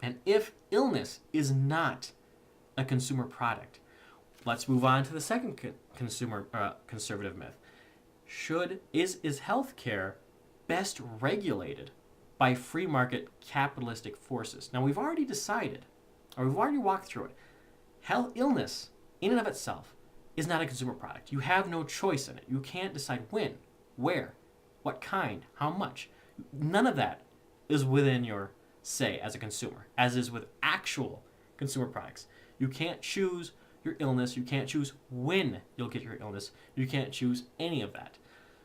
And if illness is not a consumer product, let's move on to the second conservative myth. Is healthcare best regulated by free market capitalistic forces? Now we've already decided, or we've already walked through it. Illness, in and of itself, is not a consumer product. You have no choice in it. You can't decide when, where, what kind, how much. None of that is within your say as a consumer, as is with actual consumer products. You can't choose your illness. You can't choose when you'll get your illness. You can't choose any of that.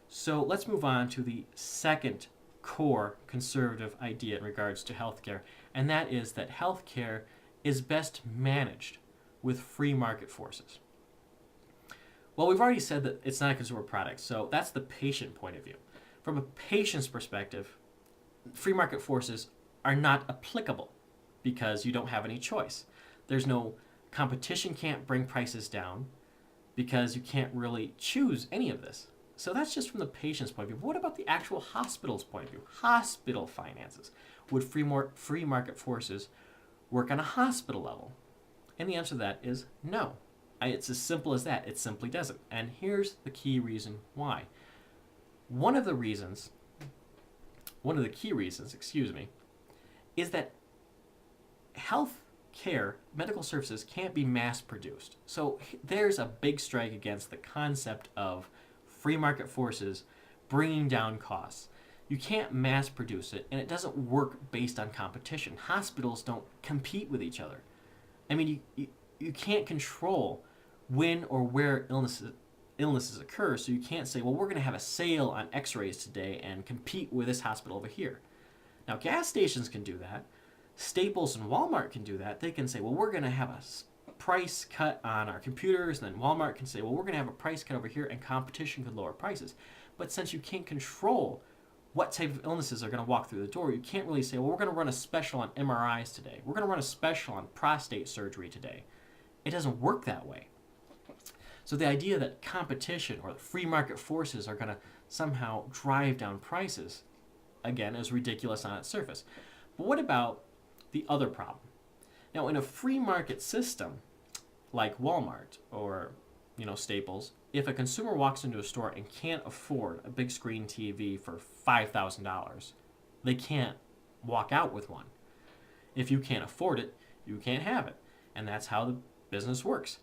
So let's move on to the second core conservative idea in regards to healthcare, and that is that healthcare is best managed with free market forces. Well, we've already said that it's not a consumer product, so that's the patient point of view. From a patient's perspective, free market forces are not applicable because you don't have any choice. There's no competition, can't bring prices down because you can't really choose any of this. So that's just from the patient's point of view. But what about the actual hospital's point of view? Hospital finances. Would free market forces work on a hospital level? And the answer to that is no. It's as simple as that. It simply doesn't. And here's the key reason why. One of the key reasons, is that health care, medical services can't be mass produced. So there's a big strike against the concept of free market forces bringing down costs. You can't mass produce it, and it doesn't work based on competition. Hospitals don't compete with each other. I mean, you can't control when or where illnesses occur, so you can't say, well, we're going to have a sale on x-rays today and compete with this hospital over here. Now, gas stations can do that. Staples and Walmart can do that. They can say, well, we're going to have a price cut on our computers, and then Walmart can say, well, we're going to have a price cut over here, and competition could lower prices. But since you can't control what type of illnesses are going to walk through the door, you can't really say, well, we're going to run a special on MRIs today. We're going to run a special on prostate surgery today. It doesn't work that way. So the idea that competition or the free market forces are going to somehow drive down prices, again, is ridiculous on its surface. But what about the other problem? Now, in a free market system like Walmart or Staples, if a consumer walks into a store and can't afford a big screen TV for $5,000, they can't walk out with one. If you can't afford it, you can't have it. And that's how the business works.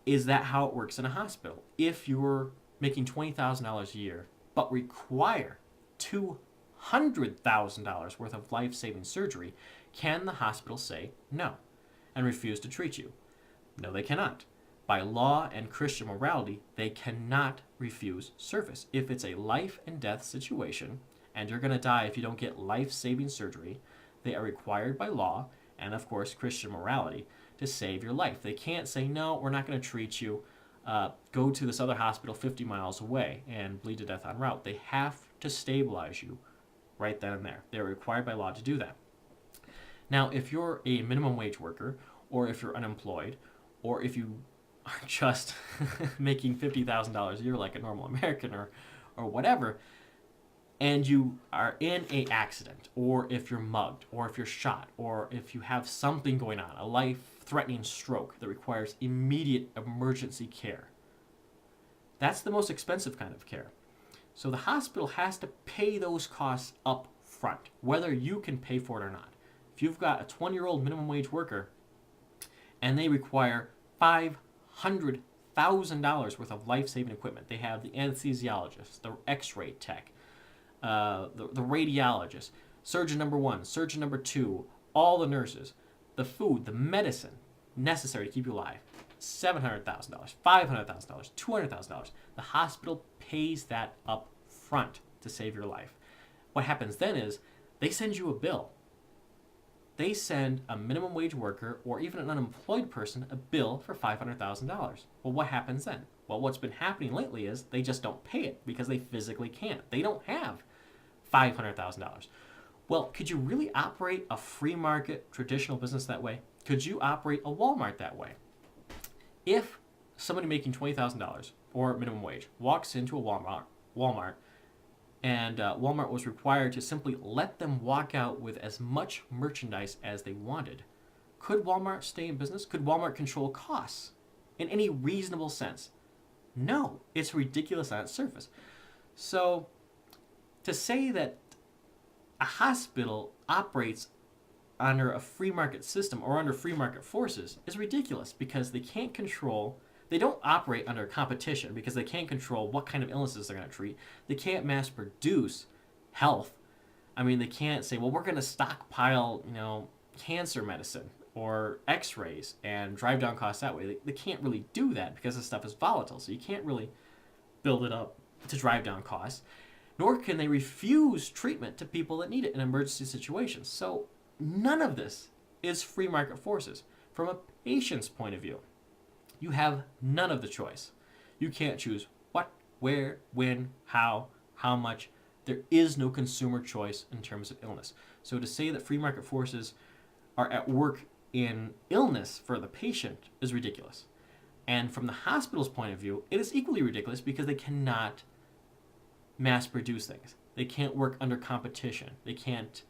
Is that how it works in a hospital? If you're making $20,000 a year, but require $200,000 worth of life-saving surgery, can the hospital say no and refuse to treat you? No, they cannot. By law and Christian morality, they cannot refuse service. If it's a life and death situation, and you're going to die if you don't get life-saving surgery, they are required by law and, of course, Christian morality to save your life. They can't say, no, we're not going to treat you. Go to this other hospital 50 miles away and bleed to death en route. They have to stabilize you right then and there. They're required by law to do that. Now, if you're a minimum wage worker, or if you're unemployed, or if you are just making $50,000 a year like a normal American or whatever, and you are in an accident, or if you're mugged, or if you're shot, or if you have something going on, a life-threatening stroke that requires immediate emergency care, that's the most expensive kind of care. So the hospital has to pay those costs up front, whether you can pay for it or not. If you've got a 20-year-old minimum wage worker and they require $500,000 worth of life-saving equipment, they have the anesthesiologist, the x-ray tech, the radiologist, surgeon number 1, surgeon number 2, all the nurses, the food, the medicine necessary to keep you alive, $700,000, $500,000, $200,000. The hospital pays that up front to save your life. What happens then is they send you a bill. They send a minimum wage worker or even an unemployed person a bill for $500,000. Well, what happens then? Well, what's been happening lately is they just don't pay it because they physically can't. They don't have $500,000. Well, could you really operate a free market traditional business that way? Could you operate a Walmart that way? If somebody making $20,000 or minimum wage walks into a Walmart and Walmart was required to simply let them walk out with as much merchandise as they wanted. Could Walmart stay in business? Could Walmart control costs in any reasonable sense? No, it's ridiculous on its surface. So to say that a hospital operates under a free market system or under free market forces is ridiculous, because they don't operate under competition, because they can't control what kind of illnesses they're going to treat. They can't mass produce health. I mean, they can't say, well, we're going to stockpile, cancer medicine or x-rays and drive down costs that way. They can't really do that because this stuff is volatile, so you can't really build it up to drive down costs. Nor can they refuse treatment to people that need it in emergency situations. So none of this is free market forces. From a patient's point of view, you have none of the choice. You can't choose what, where, when, how much. There is no consumer choice in terms of illness. So to say that free market forces are at work in illness for the patient is ridiculous. And from the hospital's point of view, it is equally ridiculous, because they cannot mass produce things. They can't work under competition. They can't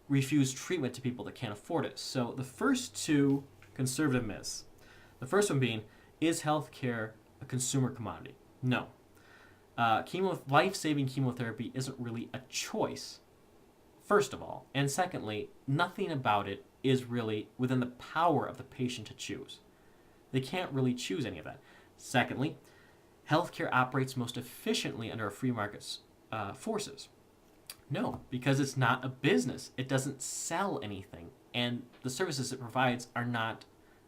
refuse treatment to people that can't afford it. So the first two conservative myths, the first one being, is healthcare a consumer commodity? No. Life-saving chemotherapy isn't really a choice, first of all. And secondly, nothing about it is really within the power of the patient to choose. They can't really choose any of that. Secondly, healthcare operates most efficiently under a free market's forces. No, because it's not a business. It doesn't sell anything. And the services it provides are not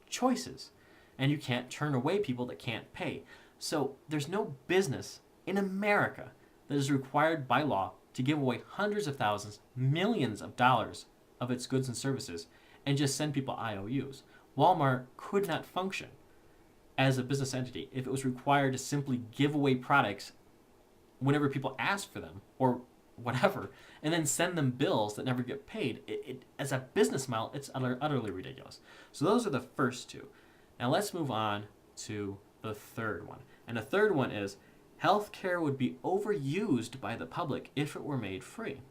choices. And you can't turn away people that can't pay. So there's no business in America that is required by law to give away hundreds of thousands, millions of dollars of its goods and services and just send people IOUs. Walmart could not function as a business entity if it was required to simply give away products whenever people ask for them or whatever, and then send them bills that never get paid. As a business model, it's utterly ridiculous. So those are the first two. Now let's move on to the third one. And the third one is, healthcare would be overused by the public if it were made free.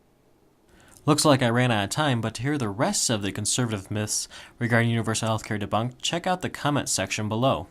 Looks like I ran out of time, but to hear the rest of the conservative myths regarding universal healthcare debunked, check out the comment section below.